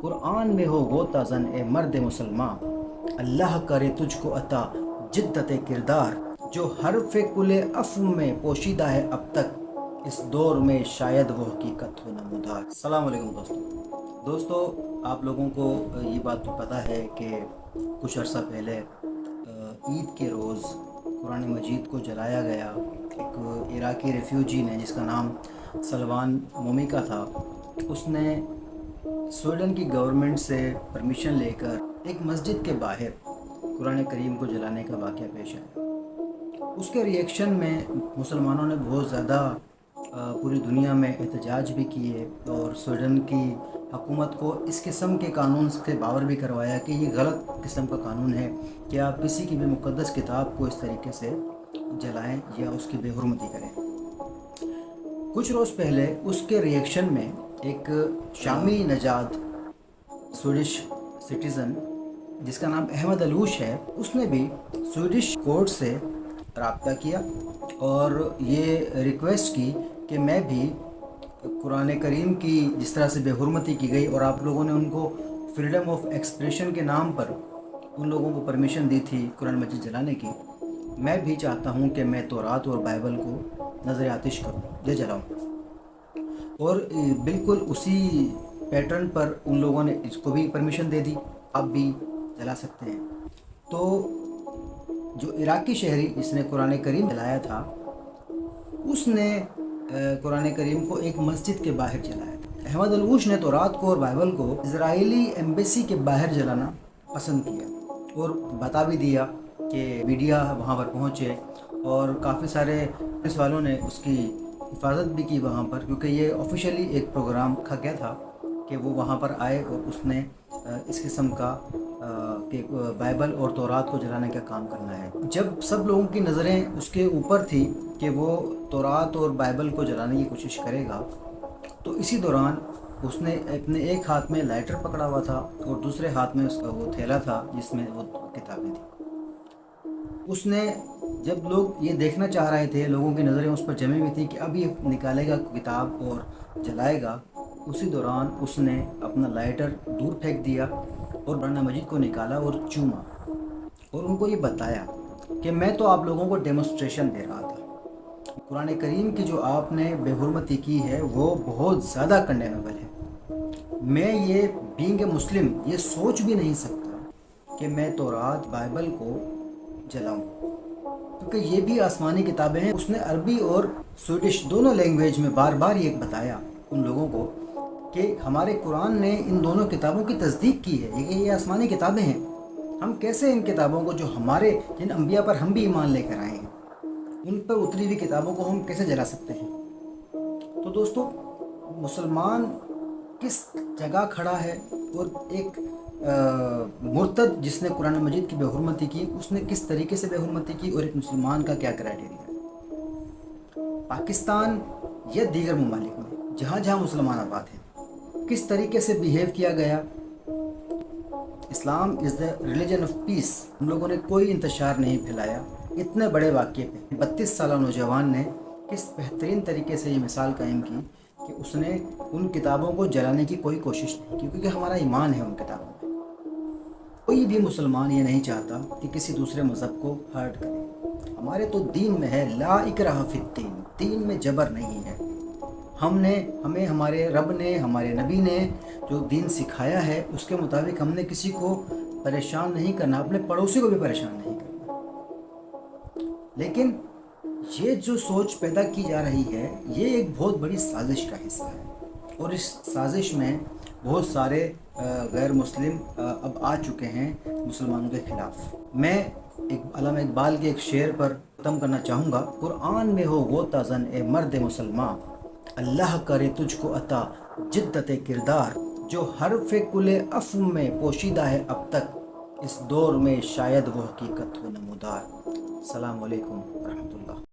قرآن میں ہو غوطہ زن اے مرد مسلمان، اللہ کرے تجھ کو عطا جدت کردار، جو حرف کل افو میں پوشیدہ ہے اب تک، اس دور میں شاید وہ حقیقت ہو نمودار۔ السلام علیکم دوستو، آپ لوگوں کو یہ بات تو پتہ ہے کہ کچھ عرصہ پہلے عید کے روز قرآن مجید کو جلایا گیا۔ ایک عراقی ریفیوجی نے، جس کا نام سلوان مومیکا تھا، اس نے سویڈن کی گورنمنٹ سے پرمیشن لے کر ایک مسجد کے باہر قرآن کریم کو جلانے کا واقعہ پیش آیا۔ اس کے ریئیکشن میں مسلمانوں نے بہت زیادہ پوری دنیا میں احتجاج بھی کیے، اور سویڈن کی حکومت کو اس قسم کے قانون سے باور بھی کروایا کہ یہ غلط قسم کا قانون ہے کہ آپ کسی کی بھی مقدس کتاب کو اس طریقے سے جلائیں یا اس کی بے حرمتی کریں۔ کچھ روز پہلے اس کے ریئیکشن میں ایک شامی نژاد سویڈش سٹیزن، جس کا نام احمد الوش ہے، اس نے بھی سویڈش کورٹ سے رابطہ کیا اور یہ ریکویسٹ کی کہ میں بھی قرآن کریم کی جس طرح سے بے حرمتی کی گئی اور آپ لوگوں نے ان کو فریڈم آف ایکسپریشن کے نام پر ان لوگوں کو پرمیشن دی تھی قرآن مجید جلانے کی، میں بھی چاہتا ہوں کہ میں تورات اور بائبل کو نظر آتش کروں یا جلاؤں۔ اور بالکل اسی پیٹرن پر ان لوگوں نے اس کو بھی پرمیشن دے دی، آپ بھی جلا سکتے ہیں۔ تو جو عراقی شہری جس نے قرآن کریم جلایا تھا، اس نے قرآن کریم کو ایک مسجد کے باہر جلایا تھا۔ احمد الوش نے تورات کو اور بائبل کو اسرائیلی ایمبیسی کے باہر جلانا پسند کیا اور بتا بھی دیا کہ میڈیا وہاں پر پہنچے، اور کافی سارے پولیس والوں نے اس کی حفاظت بھی کی وہاں پر، کیونکہ یہ آفیشیلی ایک پروگرام رکھا گیا تھا کہ وہ وہاں پر آئے اور اس نے اس قسم کا کہ بائبل اور تورات کو جلانے کا کام کرنا ہے۔ جب سب لوگوں کی نظریں اس کے اوپر تھی کہ وہ تورات اور بائبل کو جلانے کی کوشش کرے گا، تو اسی دوران اس نے اپنے ایک ہاتھ میں لائٹر پکڑا ہوا تھا اور دوسرے ہاتھ میں اس کا وہ تھیلا تھا جس میں وہ کتابیں تھیں۔ اس نے، جب لوگ یہ دیکھنا چاہ رہے تھے، لوگوں کی نظریں اس پر جمی ہوئی تھی کہ اب یہ نکالے گا کتاب اور جلائے گا، اسی دوران اس نے اپنا لائٹر دور پھینک دیا اور قرآن مجید کو نکالا اور چوما، اور ان کو یہ بتایا کہ میں تو آپ لوگوں کو ڈیمونسٹریشن دے رہا تھا، قرآن کریم کی جو آپ نے بے حرمتی کی ہے وہ بہت زیادہ کنڈیمیبل ہے۔ میں یہ بینگ اے مسلم یہ سوچ بھی نہیں سکتا کہ میں تورات بائبل کو جلاؤں، کیونکہ یہ بھی آسمانی کتابیں ہیں۔ اس نے عربی اور سویڈش دونوں لینگویج میں بار بار یہ بتایا ان لوگوں کو کہ ہمارے قرآن نے ان دونوں کتابوں کی تصدیق کی ہے، یہ آسمانی کتابیں ہیں، ہم کیسے ان کتابوں کو جو ہمارے جن انبیاء پر ہم بھی ایمان لے کر آئے ہیں، ان پر اتری ہوئی کتابوں کو ہم کیسے جلا سکتے ہیں؟ تو دوستو، مسلمان کس جگہ کھڑا ہے اور ایک مرتد جس نے قرآن مجید کی بے حرمتی کی، اس نے کس طریقے سے بے حرمتی کی، اور ایک مسلمان کا کیا کرائٹیریا ہے؟ پاکستان یا دیگر ممالک میں جہاں جہاں مسلمان آباد ہیں، کس طریقے سے بیہیو کیا گیا؟ اسلام از دا ریلیجن آف پیس۔ ہم لوگوں نے کوئی انتشار نہیں پھیلایا۔ اتنے بڑے واقعے پہ 32 سالہ نوجوان نے کس بہترین طریقے سے یہ مثال قائم کی کہ اس نے ان کتابوں کو جلانے کی کوئی کوشش نہیں کی، کیونکہ ہمارا ایمان ہے ان کتابوں میں۔ کوئی بھی مسلمان یہ نہیں چاہتا کہ کسی دوسرے مذہب کو ہرٹ کرے۔ ہمارے تو دین میں ہے لا اکراہ فی الدین، دین میں جبر نہیں ہے۔ ہمیں ہمارے رب نے، ہمارے نبی نے جو دین سکھایا ہے اس کے مطابق ہم نے کسی کو پریشان نہیں کرنا، اپنے پڑوسی کو بھی پریشان نہیں کرنا۔ لیکن یہ جو سوچ پیدا کی جا رہی ہے، یہ ایک بہت بڑی سازش کا حصہ ہے، اور اس سازش میں بہت سارے غیر مسلم اب آ چکے ہیں مسلمانوں کے خلاف۔ میں علامہ اقبال کے ایک شعر پر ختم کرنا چاہوں گا۔ قرآن میں ہو غوطہ زن اے مرد مسلمان، اللہ کرے تجھ کو عطا جدت کردار، جو حرف کل افو میں پوشیدہ ہے اب تک، اس دور میں شاید وہ حقیقت ہو نمودار۔ السلام علیکم ورحمۃ اللہ۔